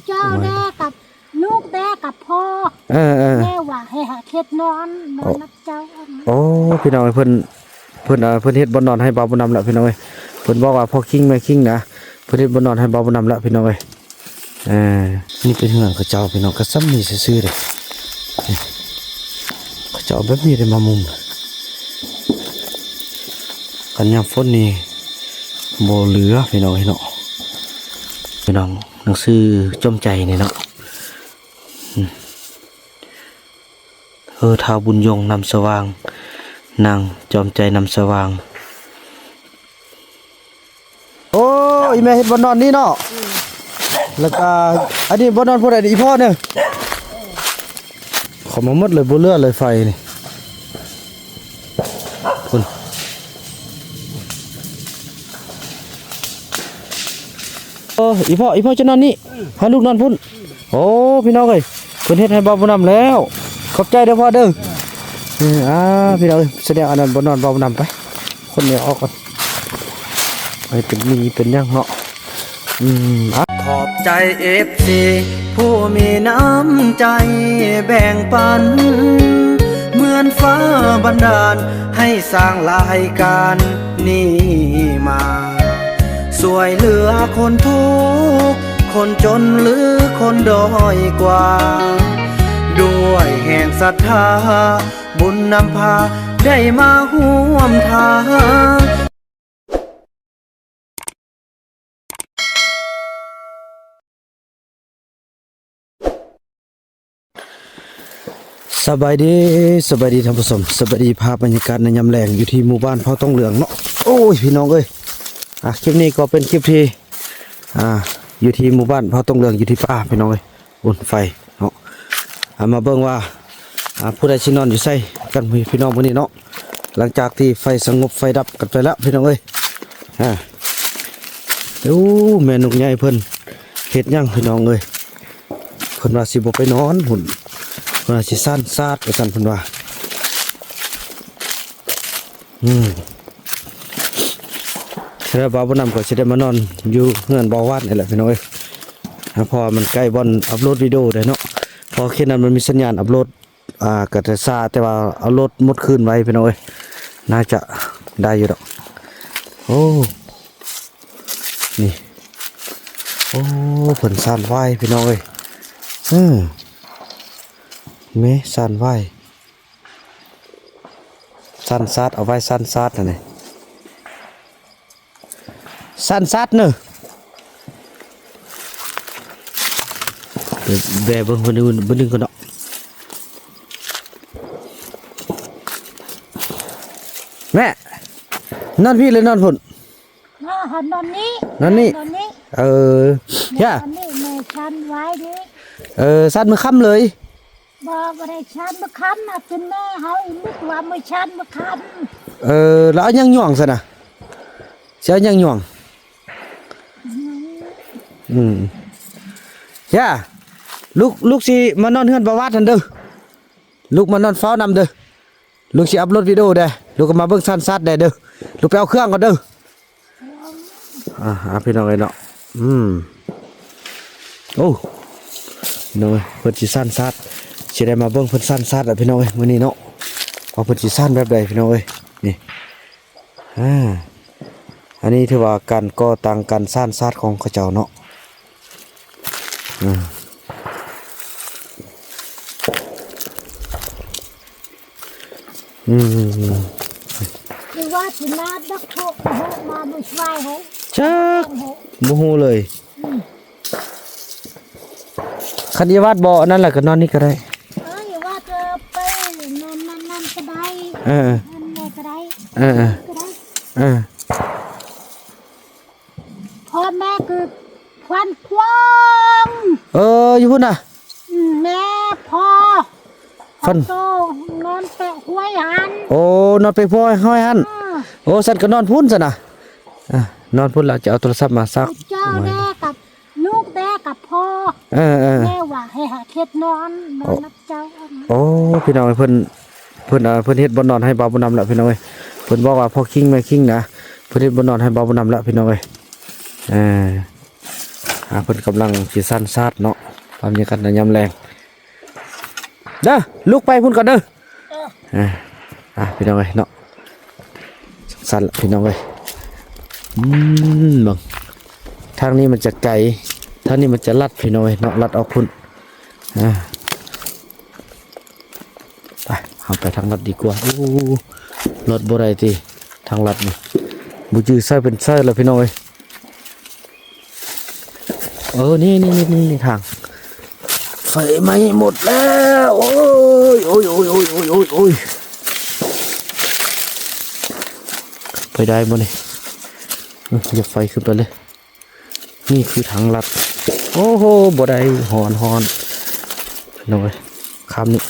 เจ้าแม่กับลูกแม่กับพ่อแม่ว่าให้หาเข็ดนอนนับเจ้าโอ้พี่น้องเพิ่นเฮ็ดบ่นอนให้บ่าวบ่นำละพี่น้องเอ้ยเพิ่นบอกว่าพ่อคิงแม่คิงนะเพิ่นเฮ็ดบ่นอนให้บ่าวบ่นำละพี่น้องเอ้ยนี่เป็นเฮือนเขาเจ้าพี่น้องก็ซ้ำนี่ซื่อๆเด้เขาเจ้าแบบนี้ได้มามุมกันยามฝนนี่บ่เหลือพี่น้องเนาะพี่น้องหนังสือจมใจนี่เนาะท้าวบุญยงนำสว่างนางจอมใจนำสว่างโอ้ยแม่เฮ็ดบ่นอนนี่เนาะแล้วก็อันนี้บ่นอนผู้ใดอีพ่อเนี่ยเขามาหมดเลยบ่เลือเลยไฟนี่คุณอีพ่อจะนอนนี่พาลูกนอนพุ่นโอ้พี่น้องเอ้ยเพิ่นเฮ็ดให้บ่าวบ่นำแล้วขอบใจเด้อพ่อเด้อพี่น้องแสดงอันนั้นบ่นอนบ่าวนำไปคนเดียวออกก่อนไปเป็นมีเป็นยังเนาะขอบใจ FC ผู้มีน้ำใจแบ่งปันเหมือนฟ้าบันดาลให้สร้างรายการนี้มาสวยเหลือคนทุกข์คนจนหรือคนด้อยกว่าด้วยแห่งศรัทธาบุญนำพาได้มาห่วมทางสบายดีท่านผู้ชมสบายดีภาพบรรยากาศในยามแลงอยู่ที่หมู่บ้านเผาต้องเหลืองเนาะโอ้ยพี่น้องเอ้ยคลิปนี้ก็เป็นคลิปที่อยู่ที่หมู่บ้านเผาต้องเหลืองอยู่ที่ป่าพี่น้องเอ้ยบนไฟเนาะมาเบิ่งว่าผู้ใดสินอนอยู่ใส่กันพี่น้องมื้อนี้เนาะหลังจากที่ไฟสงบไฟดับกันไปแล้วพี่น้องเอ้ยแม่นกใหญ่เพิ่นเฮ็ดหยังพี่น้องเอ้ยเพิ่นว่าสิบ่ไปนอนหุ่นเพิ่นว่าสิซ่านซาดว่าซั่นเพิ่นว่าแล้วบ่าวบ่นำก็สิได้มานอนอยู่เฮือนบ่าววาดนี่แหละพี่น้องเอ้ยเพราะมันใกล้บ่อนอัปโหลดวิดีโอได้เนาะพอแค่นั้นมันมีสัญญาณอัปโหลดก็จะซาแต่ว่าเอารถหมดคืนไว้พี่น้องเอ้ยน่าจะได้อยู่ดอกโอ้นี่โอ้เพิ่นซ่านไว้พี่น้องเอ้ยแม่ซ่านไว้ซ่านซาดเอาไว้ซ่านซาดนั่นนี่ซ่านซาดเนอะเดี๋ยวเบิ่งเบิ่งก่อนเนาะแม่นอนพี่เลยนอนพุ่นนอนนี้ย่าแม่ชันไว้ดิสัตว์มือค่ำเลยบ่ได้ชันมือค่ำนะเป็นแม่เฮานึกว่ามือชันมือค่ำแล้วยังหย่องซะนะเสียยังหย่องย่าลูกสิมานอนเฮือนบ่าวาดทันเด้อลูกมานอนเฝ้านำเด้อลูกสิอัปโหลดวิดีโอได้ลูกก็มาเบิ่งสั้นซัดได้เด้อลูกไปเอาเครื่องก่อนเด้อพี่น้องเอ้ยเนาะโอ้น้องเอ้ยเพิ่นสิสั้นซัดสิได้มาเบิ่งเพิ่นสั้นซัดพี่น้องเอ้ยมื้อนี้เนาะว่าเพิ่นสิสั้นแบบใดพี่น้องเอ้ยนี่อันนี้ถือว่าการก่อตั้งการสั้นซัดของเขาเจ้าเนาะหรือว่าสินาดักโทมาบ่ช่วยเฮาจักบ่ฮู้เลยคันยาวาดบ่นั่นแหละก็นอนนี่ก็ได้อย่าว่าจะไปนั่นก็ได้นั่นก็ได้พ่อแม่คือควันพวงอยู่พุ่นน่ะแม่พ่อฟันโตนอนแปะห้วยหันนอนไปห้วยหันสันก็นอนพุ่นซะนะนอนพุ่นแล้วจะเอาโทรศัพท์มาซักเจ้าแม่กับลูกแม่กับพ่อแม่ว่าให้หาเข็ดนอนนับเจ้าพี่น้องเพิ่นเฮ็ดบ่นอนให้บ่าวบ่นำแล้วพี่น้องเอ้ยเพิ่นบอกว่าพ่อคิงแม่คิงนะเพิ่นเฮ็ดบ่นอนให้บ่าวบ่นำแล้วพี่น้องเอ้ย เพิ่นกำลังสิสั้นซาดเนาะความยังกันยามแรงเด้อลุกไปพุ่นก่อนเด้อพี่น้องเอ้ยเนาะสั้นละพี่น้องเอ้ยบังทางนี้มันจะไกลทางนี้มันจะลัดพี่น้องเอ้ยเนาะลัดออกพุ่นไปเอาไปทางลัดดีกว่าโอ้รถบ่ได้ติทางลัดนี่บ่จื้อใส่เป็นใส่แล้วพี่น้องเอ้ยนี่ทางไฟไหม้หมดแล้วโอ้ยไปได้บ่นี่อย่าไฟขึ้นไปเลยนี่คือทางลัดโอ้โหบ่ได้หอนน้อยคำนี้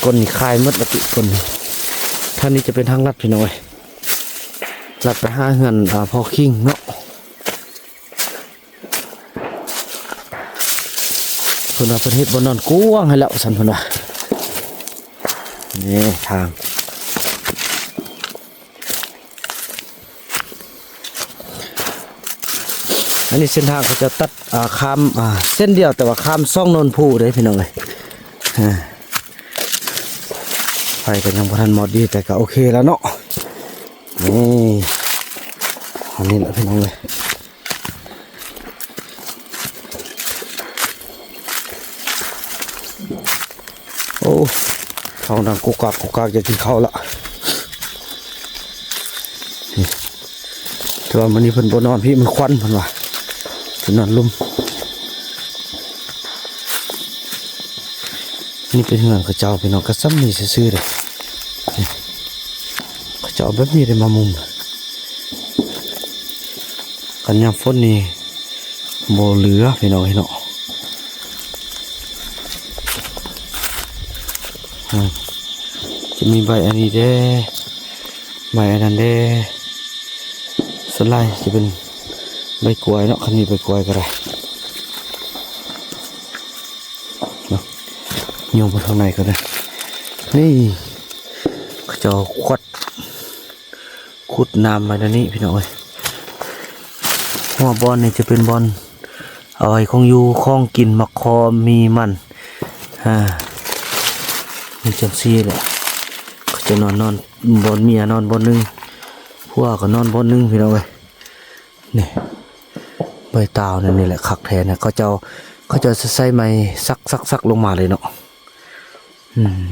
ก้นนี่คายมัดละติก้นนี่ท่านนี้จะเป็นทางลัดพี่น้อยลัดไปห้าเฮือนพอคิงเนาะเพิ่นว่าเพิ่นเฮ็ดบ่นอนกว้างให้แล้วซั่นเพิ่นว่านี่ทางอันนี้เส้นทางเขาจะตัดข้ามเส้นเดียวแต่ว่าข้ามซ่องนนผู้เลยพี่น้องเลยไปกันยังพอทันหมดดีแต่ก็โอเคแล้วเนาะนี่อันนี้แหละพี่น้องเลยโอ้ท้องดังกุกกักจะกินข้าวละแต่ว่ามันนี่เพิ่นบ่นอนพี่มันควันเพิ่นว่าเพิ่นนอนลุ่มนี่เป็นเฮือนเขาเจ้าพี่น้องก็ซ้ำนี่ซื่อๆเลยเขาเจ้าแบบนี้ได้มามุมกันยามฝนนี่บ่เหลือพี่น้องเนาะจะมีใบอันนี้เด้ใบอันนั้นเด้ส่วนไล่จะเป็นใบกล้วยเนาะคันนี้ใบกล้วยก็ได้เนาะโยงไปทางไหนก็ได้นี่เขาจะขุดน้ำมาด้านนี้พี่น้องเอ้ยหัวบอลนี่จะเป็นบอลเอาไว้คงอยู่คล้องกินมะคอมีมันมีจังซี่แหละเขาจะนอนบอลเมียนอนบอลนึงพวกก็นอนบอลนึงพี่น้องเอ้ยนี่ใบตาวนี่แหละคักแทนนะเขาจะใส่ไม้ซักลงมาเลยเนาะ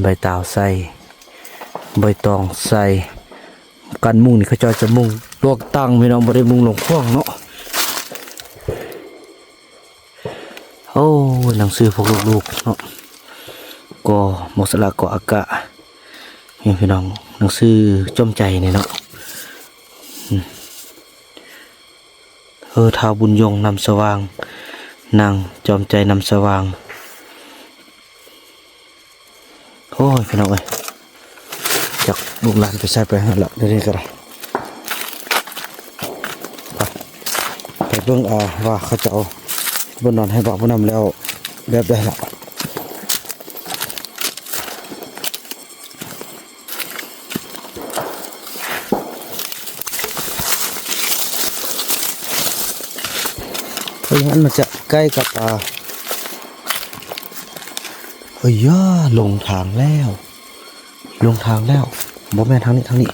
ใบตาวใส่ใบตองใส่กันมุงนี่เขาจะมุงลวกตั้งพี่น้องบ่ได้มุงลงพ่วงเนาะโอ้หนังสือพวกลูกๆเนาะก็หมกสลากก็อากะนี่พี่น้องหนังสือจมใจนี่เนาะท้าวบุญยงนำสว่างนางจอมใจนำสว่างโอ้ยพี่น้องเอ้ยจากลูกหลานไปใส่ไปหาละเรื่อยๆก็ได้ไปเบิ่งว่าเขาจะเอาบนนอนให้บอกบนนำแล้วแบบได้ละเพราะงั้นมันจะใกล้กับลงทางแล้วบ่แม่นทางนี้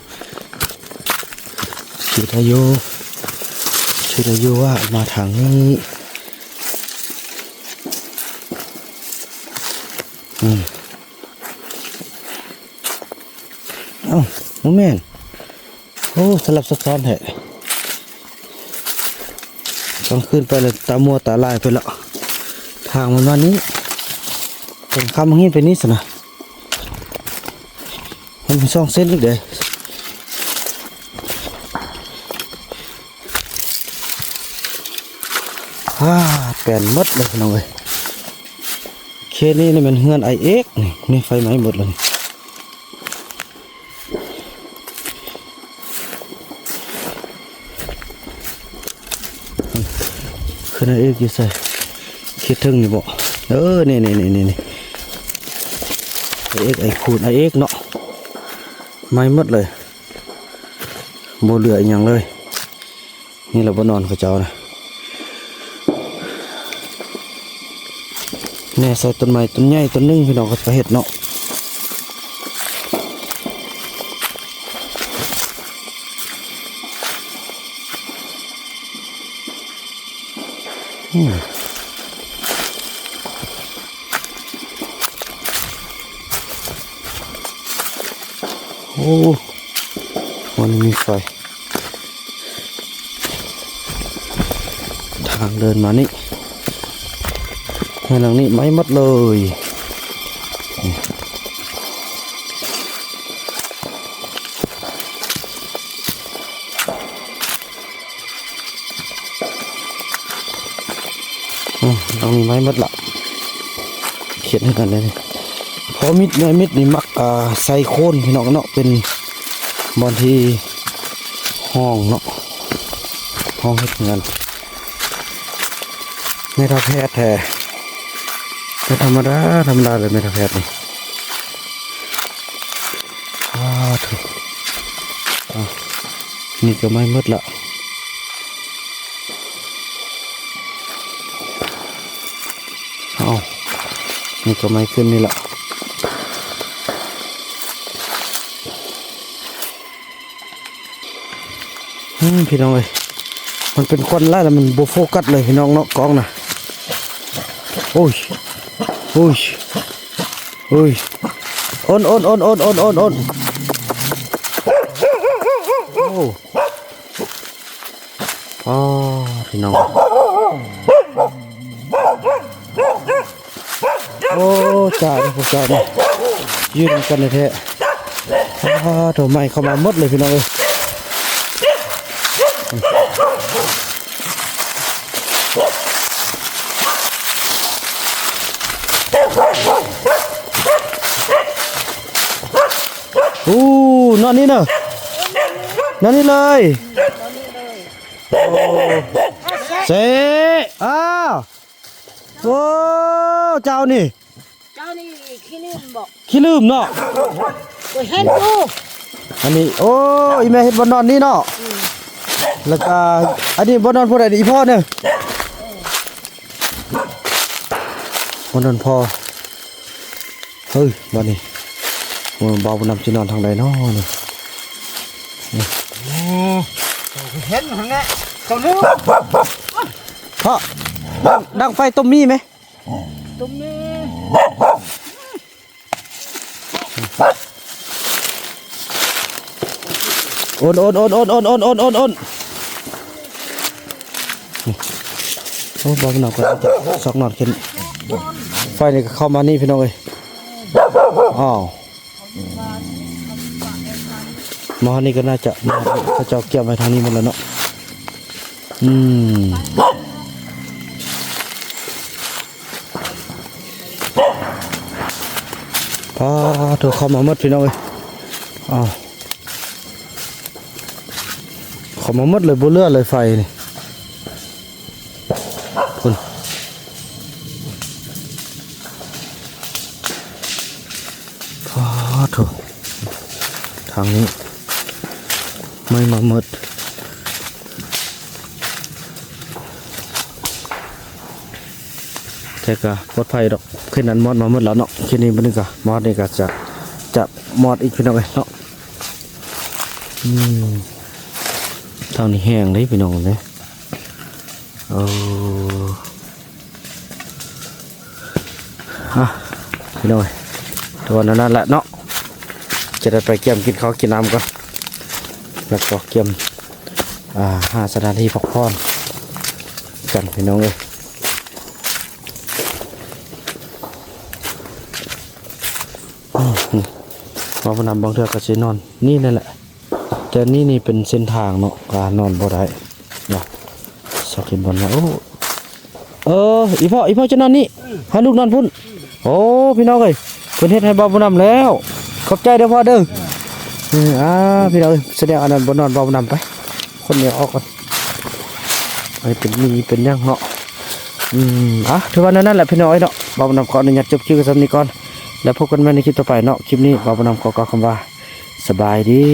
ชื่อทายุว่ามาทางนี้บ่แม่นโอ้สลับซับซ้อนแท้ต้องขึ้นไปเลยตามัวตาลายไปแล้วทางมันวันนี้เป็นคำอย่างนี้เป็นนี้สินะมันเป็นช่องเส้นอีกเด้แปลนมดเลยน้องเอ้ยเคนี่มันเฮือนไอเอ็กนี่ไฟไหม้หมดเลยคือไอเอ็กอยู่ใส่คิดถึงอยู่บ่นี่ไอเอ็กไอคูณไอเอ็กเนาะไหม้หมดเลย บ่เหลืออีหยังเลยนี่เราบ่นอนเขาเจ้านะแน่ใส่ต้นไม้ต้นใหญ่ต้นนึงพี่น้องก็ไปเฮ็ดเนาะโอ้มันมีไฟทางเดินมานี่ทางนี้ไม้มัดเลยตรงนี้ไม้มัดละเขียนให้กันเลยเพราะมิดเนี่ยมิดนี่มักใส่โคนพี่น้องเนาะเป็นบอนที่ห้องเนาะห้องให้ทำงานไม่ทับแพทย์แท้ไม่ธรรมดาเลยไม่ทับแพทย์นี่ถูกนี่ก็ไม่มืดละนี่ก็ไม่ขึ้นนี่ละพี่น้องเลยมันเป็นควันไล่แล้วมันโบโฟกัสเลยพี่น้องเนาะกล้องนะโอ้ยโอ้ยโอ้ยโอนโอ้พี่น้องโอ้จ่าเลยพวกจ่าเลยยืนกันเลยแท้โถไม่เข้ามาหมดเลยพี่น้องเลยนอนนี่เนอะนอนนี่เลยเซ่โอ้เจ้านี่ขี้ลืมเนาะเห็นดูอันนี้โอ้อีแม่เห็นบนนอนนี่เนาะแล้วก็อันนี้บนนอนพ่อใดอีพ่อเนี่ยบนนอนพ่อเฮ้ยวันนี้มันเบาบนน้ำจะนอนทางใดเนาะนี่เห็นทางนี้เขาเนื้อพ่อดังไฟต้มมีไหมต้มมีโอนโอ้บอลหนอกก็จะซอกนอนขึ้นไฟนี่ก็เข้ามานี่พี่น้องเอ้ยอ้าวมานี่ก็น่าจะเขาจะเกี่ยวไปทางนี้หมดแล้วเนาะพอถูกเข้ามาหมดพี่น้องเอ้ยอ้าวเข้ามาหมดเลยบุเลือเลยไฟนี่คุณพอถูกทางนี้ไม่มาหมดแต่ก็ปลอดภัยดอกขึ้นนั้นมอดมาหมดแล้วเนาะทีนี้มันนี่ก็มอดนี่ก็จะมอดอีกพี่น้องเลยเนาะทางนี้แห้งเลยพี่น้องเลยพี่น้องตัวนั้นแหละเนาะจะได้ไปเกี่ยมกินข้าวกินน้ำก่อนแล้วก็เกี่ยมหาสถานที่พักผ่อนกันพี่น้องเลยมาพนำบางเทือกก็จะนอนนี่นั่นแหละแต่นี่เป็นเส้นทางเนาะการนอนบ่ได้เนาะสักกินบอลนะอีพ่อจะนอนนี่ให้ลูกนอนพุ่นโอ้พี่น้องเลยเพิ่นเฮ็ดให้บ่าวนำแล้วขอบใจเด้อพ่อเด้อพี่น้องแสดงอันนั้นบ่นอนบ่าวนำไปคนเดียวออกก่อนไปเป็นมีเป็นยังเนาะถือว่านั่นแหละพี่น้องเนาะบ่าวนำขออนุญาตจบคลิปกันสักนิดก่อนแล้วพบกันใหม่ในคลิปต่อไปเนาะคลิปนี้บ่าวนำขอกล่าวคำว่าสบายดี